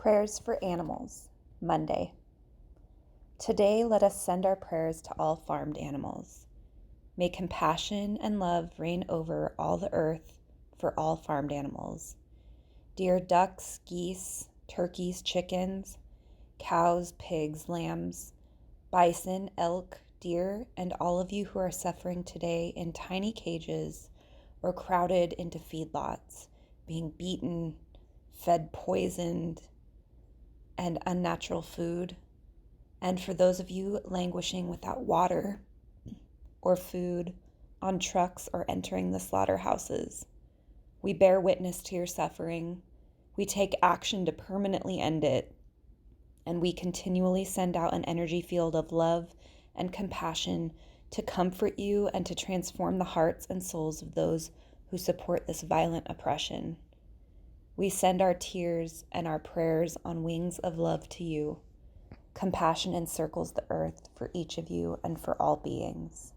Prayers for Animals, Monday. Today, let us send our prayers to all farmed animals. May compassion and love reign over all the earth for all farmed animals. Dear ducks, geese, turkeys, chickens, cows, pigs, lambs, bison, elk, deer, and all of you who are suffering today in tiny cages or crowded into feedlots, being beaten, fed poisoned and unnatural food, and for those of you languishing without water or food on trucks or entering the slaughterhouses. We bear witness to your suffering. We take action to permanently end it, and we continually send out an energy field of love and compassion to comfort you and to transform the hearts and souls of those who support this violent oppression. We send our tears and our prayers on wings of love to you. Compassion encircles the earth for each of you and for all beings.